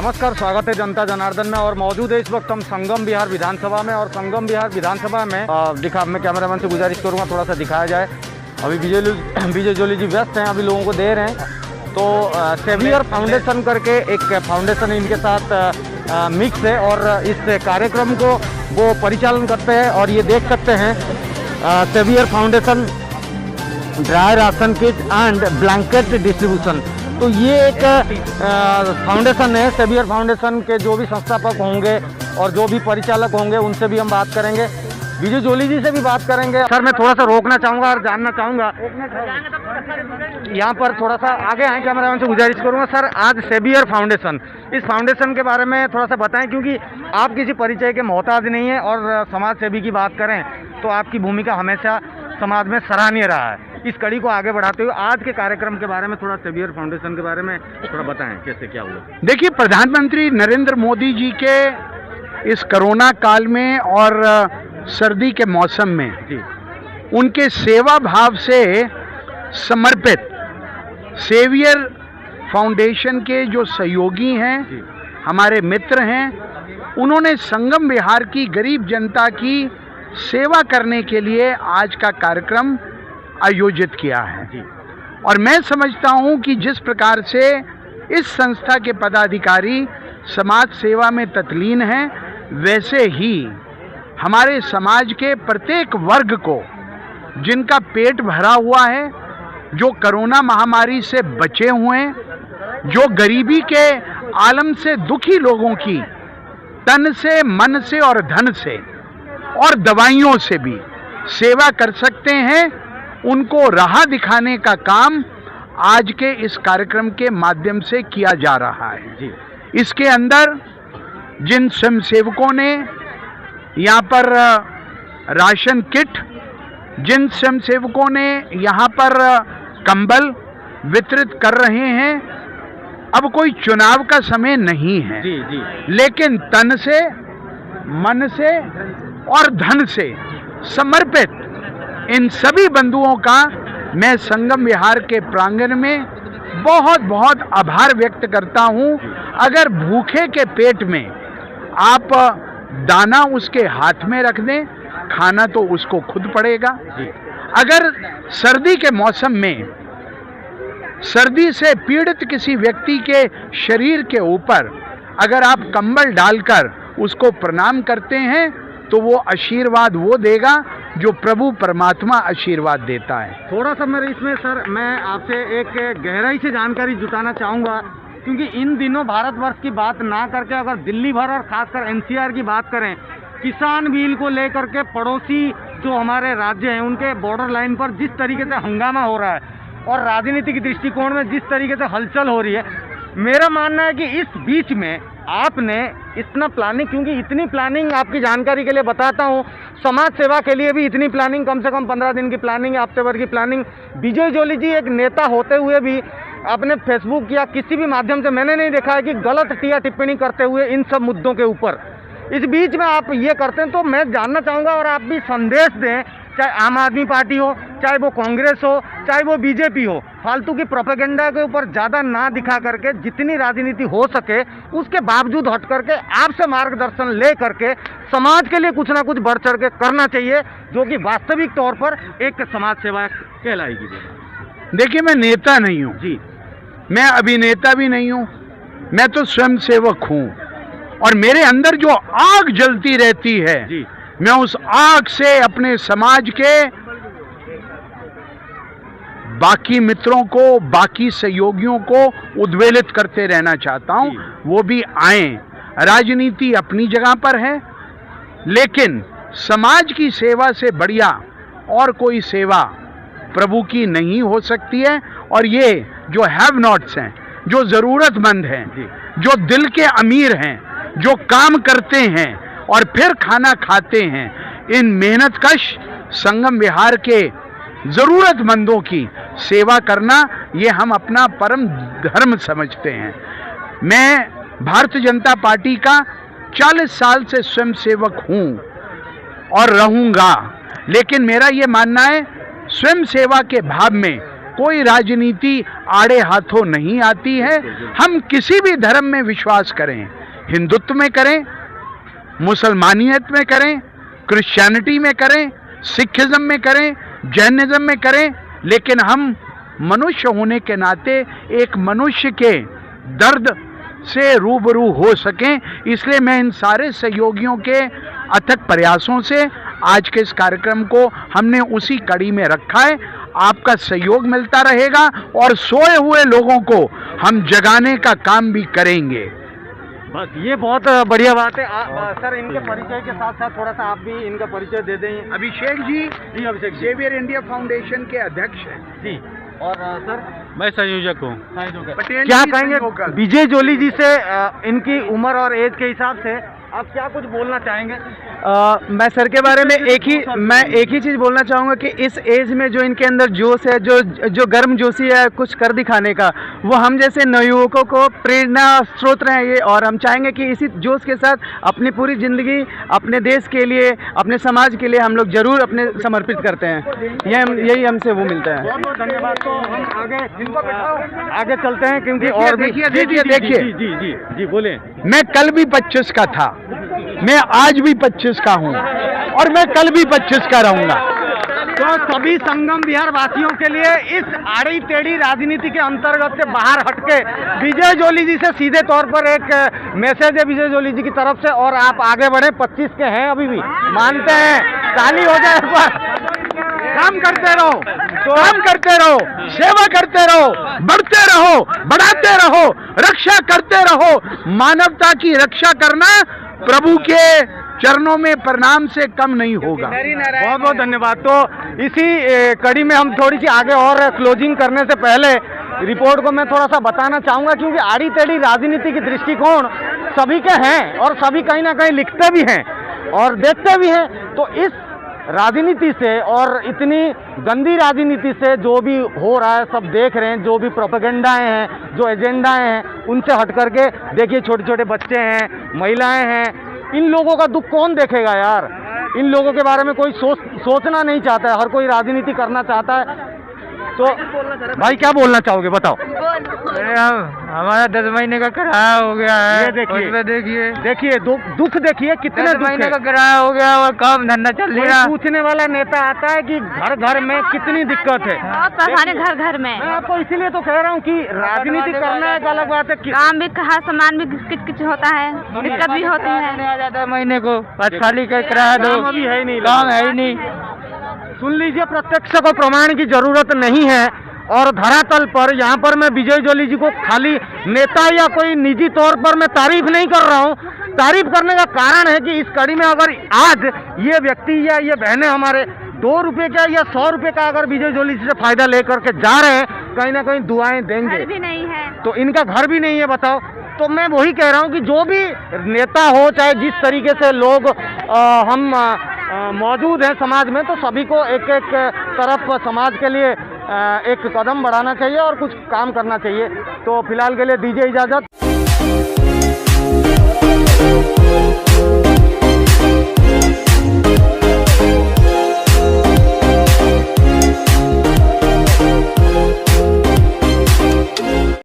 नमस्कार, स्वागत है जनता जनार्दन में और मौजूद है इस वक्त हम संगम विहार विधानसभा में। और संगम विहार विधानसभा में मैं कैमरामैन से गुजारिश करूंगा थोड़ा सा दिखाया जाए। अभी विजय जोली जी व्यस्त हैं, अभी लोगों को दे रहे हैं। तो सेवियर फाउंडेशन करके एक फाउंडेशन इनके साथ मिक्स है और इस कार्यक्रम को वो परिचालन करते हैं। और ये देख सकते हैं saviour foundation dry ration kit and blanket distribution. तो ये एक फाउंडेशन है। सेवियर फाउंडेशन के जो भी संस्थापक होंगे और जो भी परिचालक होंगे उनसे भी हम बात करेंगे, विजय जोली जी से भी बात करेंगे। सर, मैं थोड़ा सा रोकना चाहूँगा और जानना चाहूँगा, यहाँ पर थोड़ा सा आगे आए, कैमरामैन से गुजारिश करूँगा। सर, आज सेवियर फाउंडेशन, इस फाउंडेशन के बारे में थोड़ा सा बताएं, क्योंकि आप किसी परिचय के मोहताज नहीं है और समाज सेवी की बात करें तो आपकी भूमिका हमेशा समाज में सराहनीय रहा है। इस कड़ी को आगे बढ़ाते हुए आज के कार्यक्रम के बारे में थोड़ा सेवियर फाउंडेशन के बारे में थोड़ा बताएं, कैसे क्या हुआ। देखिए, प्रधानमंत्री नरेंद्र मोदी जी के इस कोरोना काल में और सर्दी के मौसम में जी, उनके सेवा भाव से समर्पित सेवियर फाउंडेशन के जो सहयोगी हैं, हमारे मित्र हैं, उन्होंने संगम विहार की गरीब जनता की सेवा करने के लिए आज का कार्यक्रम आयोजित किया है। और मैं समझता हूं कि जिस प्रकार से इस संस्था के पदाधिकारी समाज सेवा में तत्लीन हैं, वैसे ही हमारे समाज के प्रत्येक वर्ग को, जिनका पेट भरा हुआ है, जो कोरोना महामारी से बचे हुए हैं, जो गरीबी के आलम से दुखी लोगों की तन से, मन से और धन से और दवाइयों से भी सेवा कर सकते हैं, उनको राह दिखाने का काम आज के इस कार्यक्रम के माध्यम से किया जा रहा है जी। इसके अंदर जिन स्वयंसेवकों ने यहाँ पर राशन किट, जिन स्वयंसेवकों ने यहाँ पर कंबल वितरित कर रहे हैं, अब कोई चुनाव का समय नहीं है जी, लेकिन तन से, मन से और धन से समर्पित इन सभी बंधुओं का मैं संगम विहार के प्रांगण में बहुत बहुत आभार व्यक्त करता हूं। अगर भूखे के पेट में आप दाना उसके हाथ में रख दें, खाना तो उसको खुद पड़ेगा। अगर सर्दी के मौसम में सर्दी से पीड़ित किसी व्यक्ति के शरीर के ऊपर अगर आप कंबल डालकर उसको प्रणाम करते हैं तो वो आशीर्वाद वो देगा जो प्रभु परमात्मा आशीर्वाद देता है। थोड़ा सा मेरे इसमें सर मैं आपसे एक गहराई से जानकारी जुटाना चाहूँगा, क्योंकि इन दिनों भारतवर्ष की बात ना करके अगर दिल्ली भर और खासकर एनसीआर की बात करें, किसान बिल को लेकर के पड़ोसी जो हमारे राज्य हैं उनके बॉर्डर लाइन पर जिस तरीके से हंगामा हो रहा है और राजनीतिक दृष्टिकोण में जिस तरीके से हलचल हो रही है, मेरा मानना है कि इस बीच में आपने इतना प्लानिंग, क्योंकि इतनी प्लानिंग आपकी जानकारी के लिए बताता हूँ, समाज सेवा के लिए भी इतनी प्लानिंग, कम से कम 15 दिन की प्लानिंग, हफ्ते भर की प्लानिंग। विजय जोली जी एक नेता होते हुए भी अपने फेसबुक या किसी भी माध्यम से मैंने नहीं देखा है कि गलत टिया टिप्पणी करते हुए इन सब मुद्दों के ऊपर। इस बीच में आप ये करते हैं, तो मैं जानना चाहूँगा और आप भी संदेश दें, चाहे आम आदमी पार्टी हो, चाहे वो कांग्रेस हो, चाहे वो बीजेपी हो, फालतू की प्रोपेगेंडा के ऊपर ज़्यादा ना दिखा करके जितनी राजनीति हो सके उसके बावजूद हट करके आपसे मार्गदर्शन ले करके समाज के लिए कुछ ना कुछ बढ़ चढ़ के करना चाहिए, जो कि वास्तविक तौर पर एक समाज सेवा कहलाएगी। देखिए, मैं नेता नहीं हूँ जी, मैं अभिनेता भी नहीं हूँ, मैं तो स्वयं सेवक हूँ और मेरे अंदर जो आग जलती रहती है जी, मैं उस आग से अपने समाज के बाकी मित्रों को, बाकी सहयोगियों को उद्वेलित करते रहना चाहता हूं। वो भी आए। राजनीति अपनी जगह पर है, लेकिन समाज की सेवा से बढ़िया और कोई सेवा प्रभु की नहीं हो सकती है। और ये जो हैव नॉट्स हैं, जो ज़रूरतमंद हैं, जो दिल के अमीर हैं, जो काम करते हैं और फिर खाना खाते हैं, इन मेहनतकश संगम विहार के ज़रूरतमंदों की सेवा करना ये हम अपना परम धर्म समझते हैं। मैं भारतीय जनता पार्टी का 40 साल से स्वयं सेवक हूँ और रहूँगा, लेकिन मेरा ये मानना है स्वयं सेवा के भाव में कोई राजनीति आड़े हाथों नहीं आती है। हम किसी भी धर्म में विश्वास करें, हिंदुत्व में करें, मुसलमानियत में करें, क्रिश्चियनिटी में करें, सिखिज्म में करें, जैनिज्म में करें, लेकिन हम मनुष्य होने के नाते एक मनुष्य के दर्द से रूबरू हो सकें, इसलिए मैं इन सारे सहयोगियों के अथक प्रयासों से आज के इस कार्यक्रम को हमने उसी कड़ी में रखा है। आपका सहयोग मिलता रहेगा और सोए हुए लोगों को हम जगाने का काम भी करेंगे। बस ये बहुत बढ़िया बात है। सर, इनके परिचय के साथ साथ थोड़ा सा आप भी इनका परिचय दे दें। अभिषेक जी अभिषेक सेवियर इंडिया फाउंडेशन के अध्यक्ष हैं जी। और सर, मैं संयोजक हूँ। पटेल क्या जी कहेंगे संयोजक। विजय जोली जी से इनकी उम्र और एज के हिसाब से आप क्या कुछ बोलना चाहेंगे? मैं सर के बारे में एक ही चीज़ बोलना चाहूँगा कि इस एज में जो इनके अंदर जोश है, जो गर्म जोशी है कुछ कर दिखाने का, वो हम जैसे नवयुवकों को प्रेरणा स्रोत रहे हैं ये। और हम चाहेंगे कि इसी जोश के साथ अपनी पूरी ज़िंदगी अपने देश के लिए, अपने समाज के लिए हम लोग जरूर अपने समर्पित करते हैं। यही हमसे वो मिलता है। बहुत बहुत धन्यवाद। तो हम आगे चलते हैं, क्योंकि और भी देखिए जी बोले। मैं कल भी 25 का था, मैं आज भी 25 का हूं और मैं कल भी 25 का रहूंगा। तो सभी संगम विहार वासियों के लिए इस आड़ी टेढ़ी राजनीति के अंतर्गत से बाहर हटके विजय जोली जी से सीधे तौर पर एक मैसेज है विजय जोली जी की तरफ से, और आप आगे बढ़े। 25 के हैं अभी भी, मानते हैं, ताली हो जाए पर काम करते रहो, काम करते रहो, सेवा करते रहो, बढ़ते रहो, बढ़ाते रहो, रक्षा करते रहो। मानवता की रक्षा करना प्रभु के चरणों में प्रणाम से कम नहीं होगा। बहुत बहुत धन्यवाद। तो इसी कड़ी में हम थोड़ी सी आगे और क्लोजिंग करने से पहले रिपोर्ट को मैं थोड़ा सा बताना चाहूँगा, क्योंकि आड़ी टेढ़ी राजनीति की दृष्टिकोण सभी के हैं और सभी कहीं ना कहीं लिखते भी हैं और देखते भी हैं। तो इस राजनीति से और इतनी गंदी राजनीति से जो भी हो रहा है सब देख रहे हैं, जो भी प्रोपेगेंडाएं हैं, जो एजेंडाएं हैं, उनसे हट करके देखिए छोटे छोटे बच्चे हैं, महिलाएं हैं, इन लोगों का दुख कौन देखेगा यार? इन लोगों के बारे में कोई सोचना नहीं चाहता है, हर कोई राजनीति करना चाहता है। तो भाई क्या बोलना चाहोगे, बताओ। हमारा 10 महीने का किराया हो गया है। ये देखिए, देखिए दुख देखिए, कितने 10 महीने का किराया हो गया और काम धंधा चल नहीं रहा। पूछने वाला नेता आता है कि घर घर में कितनी दिक्कत है। हमारे घर घर में मैं आपको इसीलिए तो कह रहा हूँ कि राजनीति करना एक अलग बात है। काम भी कहा, सामान भी किच किच होता है, दिक्कत भी होती है। आ जाता है महीने को, बस खाली का किराया दो, अभी है ही नहीं, काम है ही नहीं। सुन लीजिए, प्रत्यक्ष को प्रमाण की जरूरत नहीं है। और धरातल पर यहाँ पर मैं विजय जोली जी को खाली नेता या कोई निजी तौर पर मैं तारीफ नहीं कर रहा हूँ। तारीफ करने का कारण है कि इस कड़ी में अगर आज ये व्यक्ति या ये बहनें हमारे 2 रुपये का या 100 रुपये का अगर विजय जोली जी से फायदा लेकर के जा रहे हैं, कहीं ना कहीं दुआएं देंगे। घर भी नहीं है तो इनका घर भी नहीं है, बताओ। तो मैं वही कह रहा हूँ कि जो भी नेता हो, चाहे जिस तरीके से लोग हम मौजूद हैं समाज में, तो सभी को एक एक तरफ समाज के लिए एक कदम बढ़ाना चाहिए और कुछ काम करना चाहिए। तो फिलहाल के लिए दीजिए इजाज़त।